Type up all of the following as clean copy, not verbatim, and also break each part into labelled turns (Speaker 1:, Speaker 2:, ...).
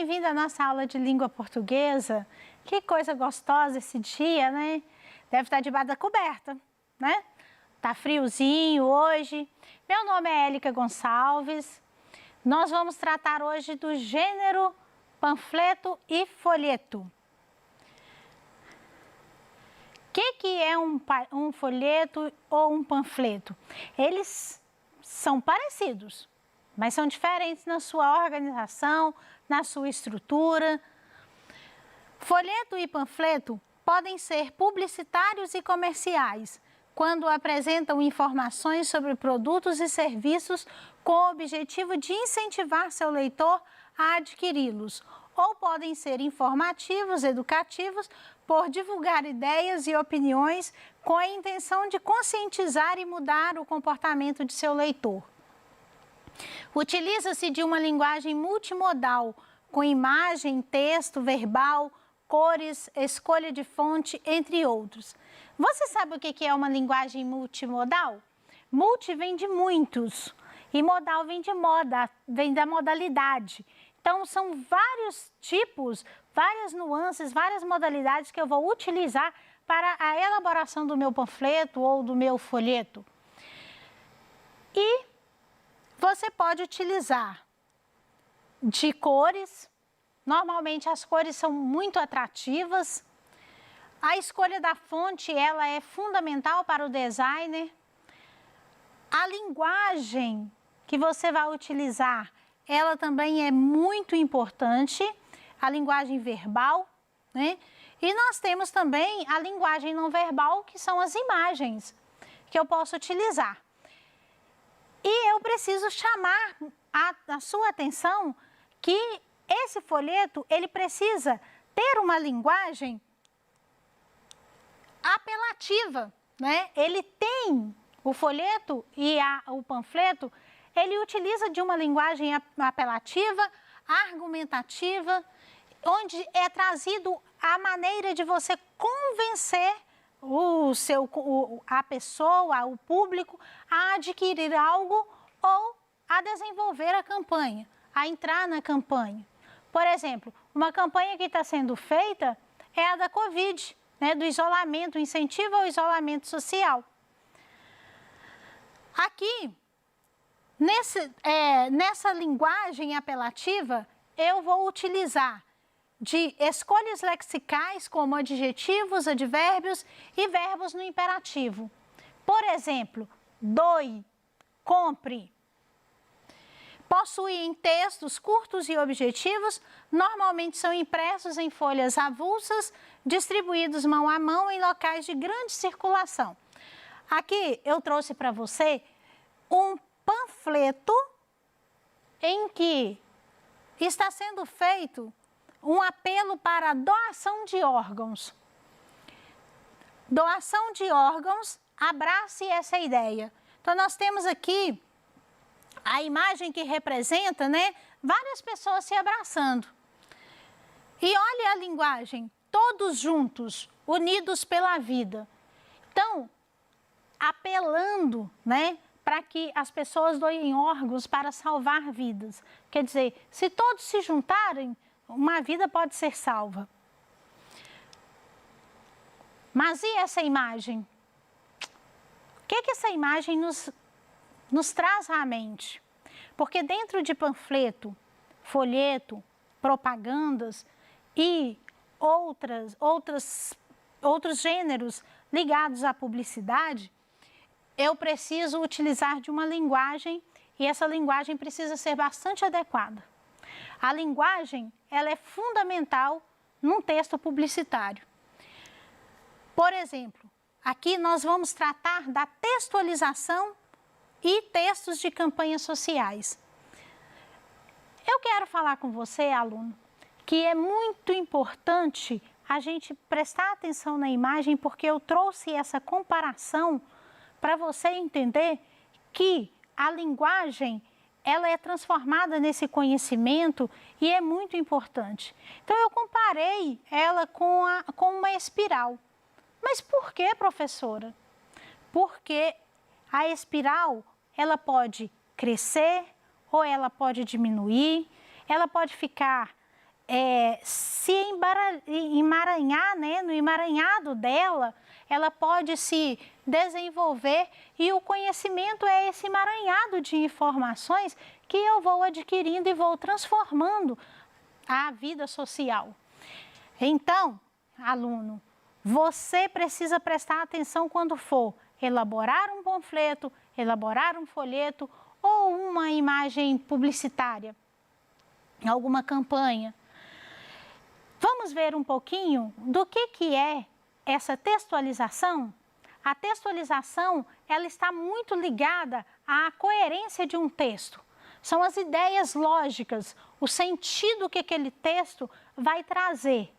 Speaker 1: bem-vindo à nossa aula de língua portuguesa. Que coisa gostosa esse dia, né? Deve estar debaixo da coberta, né? Tá friozinho hoje. Meu nome é Élica Gonçalves. Nós vamos tratar hoje do gênero panfleto e folheto. O que é um folheto ou um panfleto? Eles são parecidos, mas são diferentes na sua organização, na sua estrutura. Folheto e panfleto podem ser publicitários e comerciais, quando apresentam informações sobre produtos e serviços com o objetivo de incentivar seu leitor a adquiri-los, ou podem ser informativos, educativos, por divulgar ideias e opiniões com a intenção de conscientizar e mudar o comportamento de seu leitor. Utiliza-se de uma linguagem multimodal, com imagem, texto, verbal, cores, escolha de fonte, entre outros. Você sabe o que é uma linguagem multimodal? Multi vem de muitos e modal vem de moda, vem da modalidade. Então, são vários tipos, várias nuances, várias modalidades que eu vou utilizar para a elaboração do meu panfleto ou do meu folheto. E você pode utilizar de cores. Normalmente as cores são muito atrativas. A escolha da fonte, ela é fundamental para o designer. A linguagem que você vai utilizar, ela também é muito importante, a linguagem verbal, né? E nós temos também a linguagem não verbal, que são as imagens que eu posso utilizar. E eu preciso chamar a sua atenção que esse folheto, ele precisa ter uma linguagem apelativa, né? Ele tem, o folheto e o panfleto, ele utiliza de uma linguagem apelativa, argumentativa, onde é trazido a maneira de você convencer a pessoa, o público, a adquirir algo ou a desenvolver a campanha, a entrar na campanha. Por exemplo, uma campanha que está sendo feita é a da Covid, né, do isolamento, incentivo ao isolamento social. Aqui, nessa linguagem apelativa, eu vou utilizar de escolhas lexicais como adjetivos, advérbios e verbos no imperativo. Por exemplo, doe, compre. Possuem textos curtos e objetivos, normalmente são impressos em folhas avulsas, distribuídos mão a mão em locais de grande circulação. Aqui eu trouxe para você um panfleto em que está sendo feito um apelo para a doação de órgãos. Doação de órgãos, abrace essa ideia. Então, nós temos aqui a imagem que representa, né, várias pessoas se abraçando. E olha a linguagem, todos juntos, unidos pela vida. Então, apelando, né, para que as pessoas doem órgãos para salvar vidas. Quer dizer, se todos se juntarem, uma vida pode ser salva. Mas e essa imagem? O que essa imagem nos traz à mente? Porque dentro de panfleto, folheto, propagandas e outros gêneros ligados à publicidade, eu preciso utilizar de uma linguagem e essa linguagem precisa ser bastante adequada. A linguagem, ela é fundamental num texto publicitário. Por exemplo, aqui nós vamos tratar da textualização e textos de campanhas sociais. Eu quero falar com você, aluno, que é muito importante a gente prestar atenção na imagem, porque eu trouxe essa comparação para você entender que a linguagem, ela é transformada nesse conhecimento e é muito importante. Então, eu comparei ela com uma espiral. Mas por que, professora? Porque a espiral, ela pode crescer ou ela pode diminuir, ela pode ficar se emaranhar, né? No emaranhado dela, ela pode se desenvolver e o conhecimento é esse emaranhado de informações que eu vou adquirindo e vou transformando a vida social. Então, aluno, você precisa prestar atenção quando for elaborar um panfleto, elaborar um folheto ou uma imagem publicitária, alguma campanha. Vamos ver um pouquinho do que é essa textualização? A textualização, ela está muito ligada à coerência de um texto. São as ideias lógicas, o sentido que aquele texto vai trazer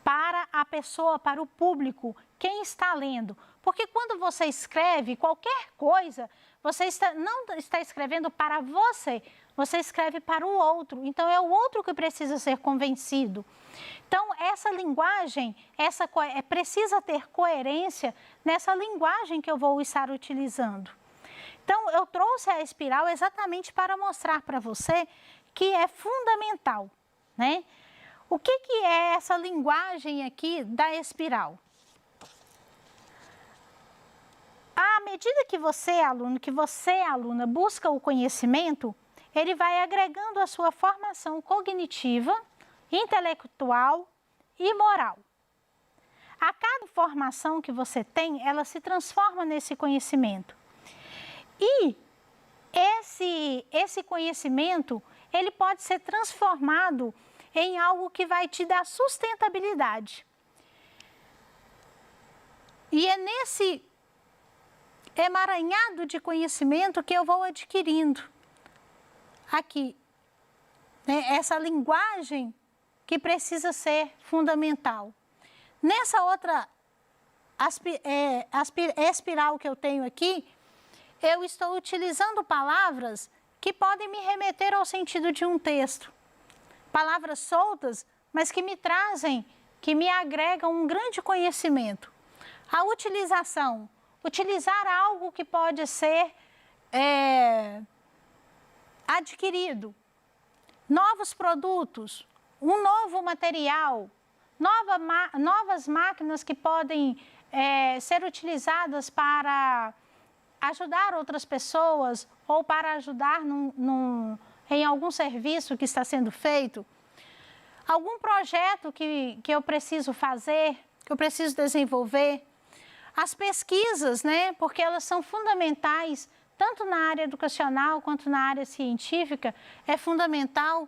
Speaker 1: para a pessoa, para o público, quem está lendo. Porque quando você escreve qualquer coisa, você não está escrevendo para você, você escreve para o outro. Então, é o outro que precisa ser convencido. Então, essa linguagem, precisa ter coerência nessa linguagem que eu vou estar utilizando. Então, eu trouxe a espiral exatamente para mostrar para você que é fundamental, né? O que é essa linguagem aqui da espiral? À medida que você, aluna, busca o conhecimento, ele vai agregando a sua formação cognitiva, intelectual e moral. A cada informação que você tem, ela se transforma nesse conhecimento. E esse conhecimento, ele pode ser transformado em algo que vai te dar sustentabilidade. E é nesse emaranhado de conhecimento que eu vou adquirindo aqui, né, essa linguagem que precisa ser fundamental. Nessa outra espiral que eu tenho aqui, eu estou utilizando palavras que podem me remeter ao sentido de um texto. Palavras soltas, mas que me trazem, que me agregam um grande conhecimento. A utilizar algo que pode ser adquirido, novos produtos, um novo material, novas máquinas que podem ser utilizadas para ajudar outras pessoas ou para ajudar em algum serviço que está sendo feito, algum projeto que eu preciso fazer, que eu preciso desenvolver. As pesquisas, né, porque elas são fundamentais, tanto na área educacional quanto na área científica, é fundamental.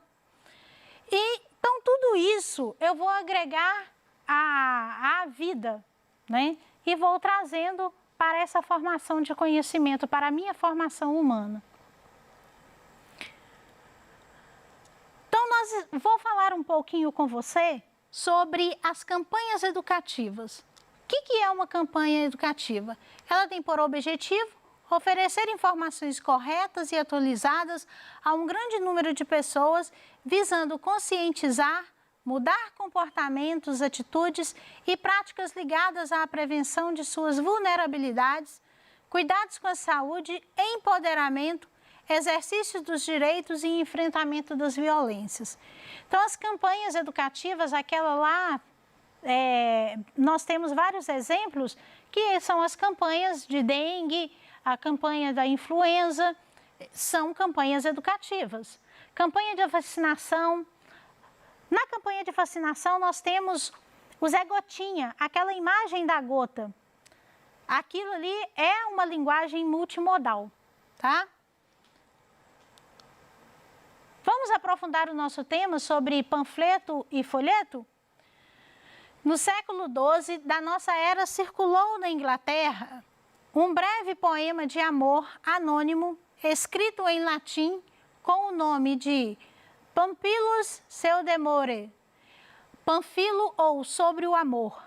Speaker 1: E, então, tudo isso eu vou agregar à vida, né, e vou trazendo para essa formação de conhecimento, para a minha formação humana. Então, vou falar um pouquinho com você sobre as campanhas educativas. O que é uma campanha educativa? Ela tem por objetivo oferecer informações corretas e atualizadas a um grande número de pessoas, visando conscientizar, mudar comportamentos, atitudes e práticas ligadas à prevenção de suas vulnerabilidades, cuidados com a saúde, empoderamento, exercício dos direitos e enfrentamento das violências. Então, as campanhas educativas, aquela lá, nós temos vários exemplos, que são as campanhas de dengue, a campanha da influenza, são campanhas educativas. Campanha de vacinação. Na campanha de vacinação, nós temos o Zé Gotinha, aquela imagem da gota. Aquilo ali é uma linguagem multimodal, tá? Vamos aprofundar o nosso tema sobre panfleto e folheto? No século XII da nossa era, circulou na Inglaterra um breve poema de amor anônimo, escrito em latim, com o nome de Pamphilus seu demore, Panfilo ou Sobre o Amor,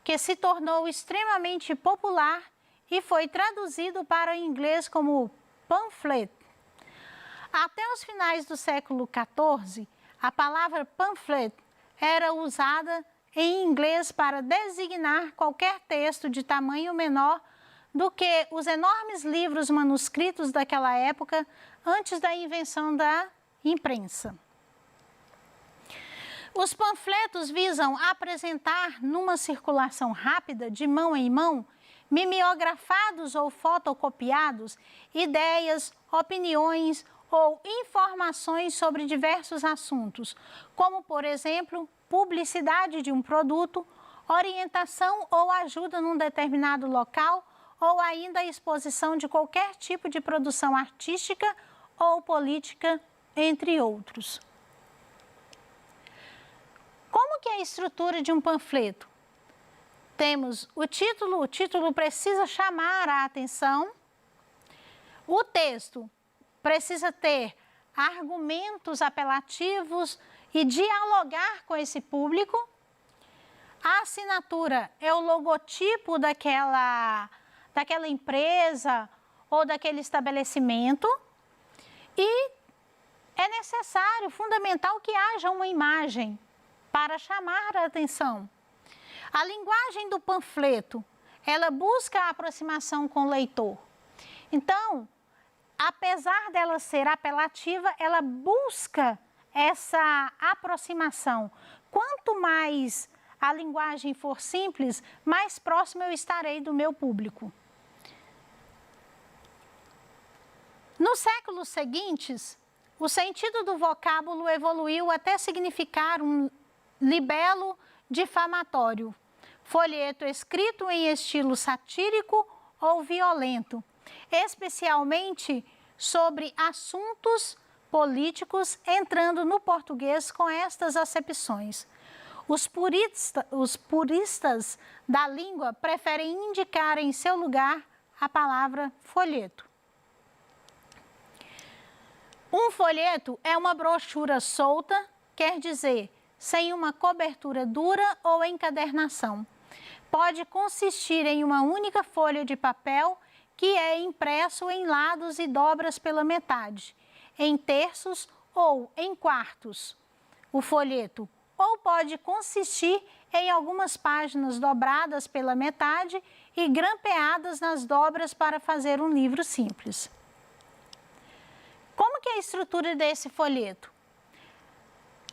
Speaker 1: que se tornou extremamente popular e foi traduzido para o inglês como pamphlet. Até os finais do século XIV, a palavra pamphlet era usada em inglês para designar qualquer texto de tamanho menor do que os enormes livros manuscritos daquela época, antes da invenção da imprensa. Os panfletos visam apresentar numa circulação rápida, de mão em mão, mimeografados ou fotocopiados, ideias, opiniões ou informações sobre diversos assuntos, como, por exemplo, publicidade de um produto, orientação ou ajuda num determinado local ou ainda a exposição de qualquer tipo de produção artística ou política, entre outros. Como que é a estrutura de um panfleto? Temos o título precisa chamar a atenção, o texto precisa ter argumentos apelativos e dialogar com esse público, a assinatura é o logotipo daquela empresa ou daquele estabelecimento e é necessário, fundamental que haja uma imagem para chamar a atenção. A linguagem do panfleto, ela busca a aproximação com o leitor. Então, apesar dela ser apelativa, ela busca essa aproximação. Quanto mais a linguagem for simples, mais próximo eu estarei do meu público. Nos séculos seguintes, o sentido do vocábulo evoluiu até significar um libelo difamatório, folheto escrito em estilo satírico ou violento, especialmente sobre assuntos políticos, entrando no português com estas acepções. Os puristas da língua preferem indicar em seu lugar a palavra folheto. Um folheto é uma brochura solta, quer dizer, sem uma cobertura dura ou encadernação. Pode consistir em uma única folha de papel que é impresso em lados e dobras pela metade, em terços ou em quartos. O folheto ou pode consistir em algumas páginas dobradas pela metade e grampeadas nas dobras para fazer um livro simples. Como que é a estrutura desse folheto?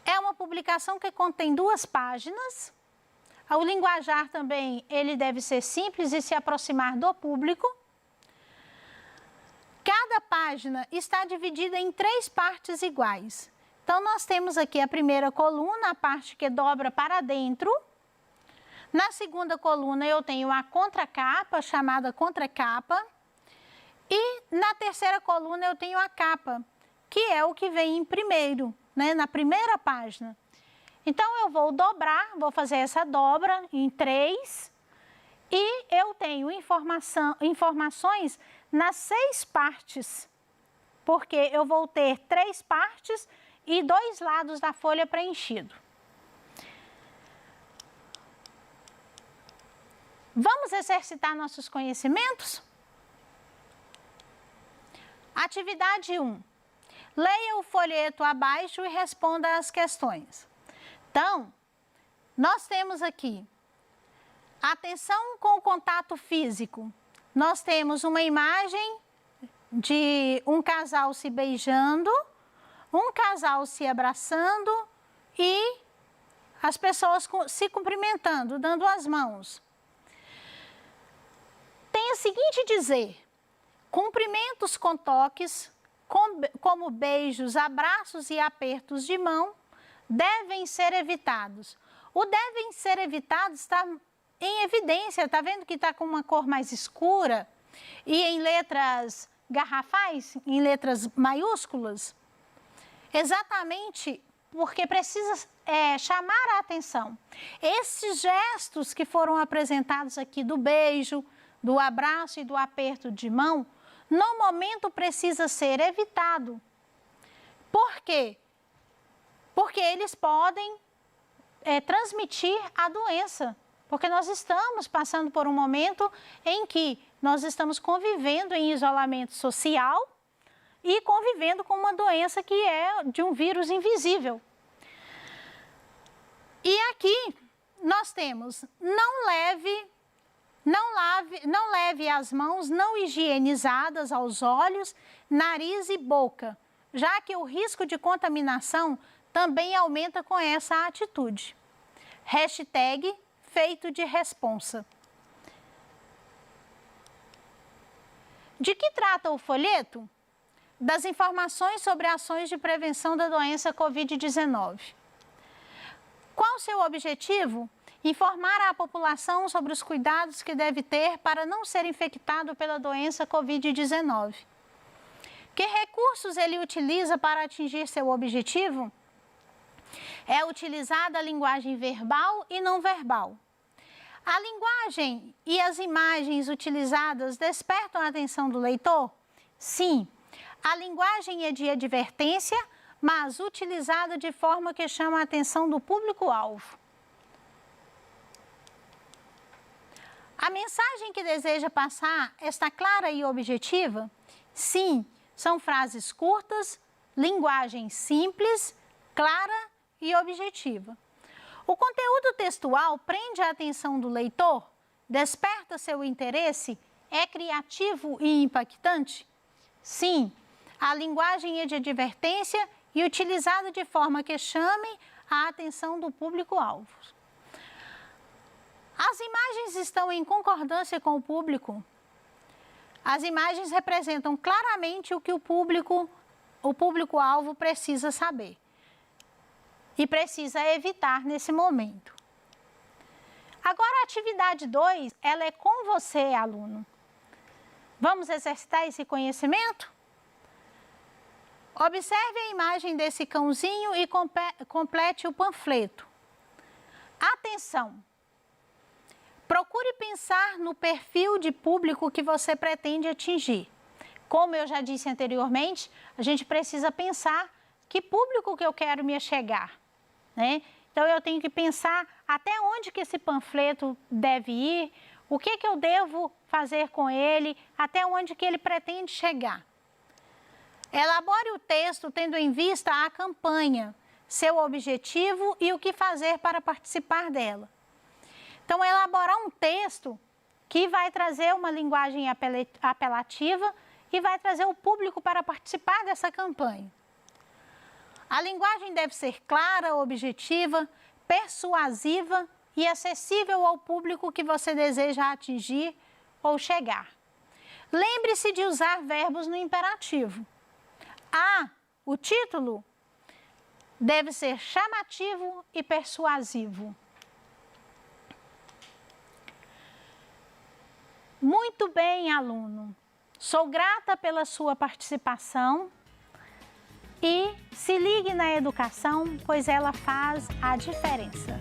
Speaker 1: É uma publicação que contém 2 páginas. O linguajar também, ele deve ser simples e se aproximar do público. Cada página está dividida em 3 partes iguais. Então, nós temos aqui a primeira coluna, a parte que dobra para dentro. Na segunda coluna, eu tenho a contracapa, chamada contracapa. E na terceira coluna, eu tenho a capa, que é o que vem em primeiro, né, na primeira página. Então, eu vou dobrar, vou fazer essa dobra em 3 e eu tenho informações nas 6 partes, porque eu vou ter 3 partes e 2 lados da folha preenchido. Vamos exercitar nossos conhecimentos? Atividade 1. Leia o folheto abaixo e responda às questões. Então, nós temos aqui, atenção com o contato físico. Nós temos uma imagem de um casal se beijando, um casal se abraçando e as pessoas se cumprimentando, dando as mãos. Tem o seguinte dizer: cumprimentos com toques, como beijos, abraços e apertos de mão, devem ser evitados. O devem ser evitados está em evidência, está vendo que está com uma cor mais escura e em letras garrafais, em letras maiúsculas? Exatamente porque precisa chamar a atenção. Esses gestos que foram apresentados aqui do beijo, do abraço e do aperto de mão, no momento precisa ser evitado. Por quê? Porque eles podem transmitir a doença. Porque nós estamos passando por um momento em que nós estamos convivendo em isolamento social e convivendo com uma doença que é de um vírus invisível. E aqui nós temos, não leve as mãos não higienizadas aos olhos, nariz e boca, já que o risco de contaminação também aumenta com essa atitude. Hashtag feito de responsa. De que trata o folheto? Das informações sobre ações de prevenção da doença Covid-19. Qual o seu objetivo? Informar a população sobre os cuidados que deve ter para não ser infectado pela doença Covid-19. Que recursos ele utiliza para atingir seu objetivo? É utilizada a linguagem verbal e não verbal. A linguagem e as imagens utilizadas despertam a atenção do leitor? Sim. A linguagem é de advertência, mas utilizada de forma que chama a atenção do público-alvo. A mensagem que deseja passar está clara e objetiva? Sim, são frases curtas, linguagem simples, clara e objetiva. O conteúdo textual prende a atenção do leitor? Desperta seu interesse? É criativo e impactante? Sim, a linguagem é de advertência e utilizada de forma que chame a atenção do público-alvo. As imagens estão em concordância com o público? As imagens representam claramente o que o público-alvo precisa saber e precisa evitar nesse momento. Agora, a atividade 2, ela é com você, aluno. Vamos exercitar esse conhecimento? Observe a imagem desse cãozinho e complete o panfleto. Atenção! Procure pensar no perfil de público que você pretende atingir. Como eu já disse anteriormente, a gente precisa pensar que público que eu quero me achegar, né? Então, eu tenho que pensar até onde que esse panfleto deve ir, o que eu devo fazer com ele, até onde que ele pretende chegar. Elabore o texto tendo em vista a campanha, seu objetivo e o que fazer para participar dela. Então, elaborar um texto que vai trazer uma linguagem apelativa e vai trazer o público para participar dessa campanha. A linguagem deve ser clara, objetiva, persuasiva e acessível ao público que você deseja atingir ou chegar. Lembre-se de usar verbos no imperativo. O título deve ser chamativo e persuasivo. Muito bem, aluno. Sou grata pela sua participação e se ligue na educação, pois ela faz a diferença.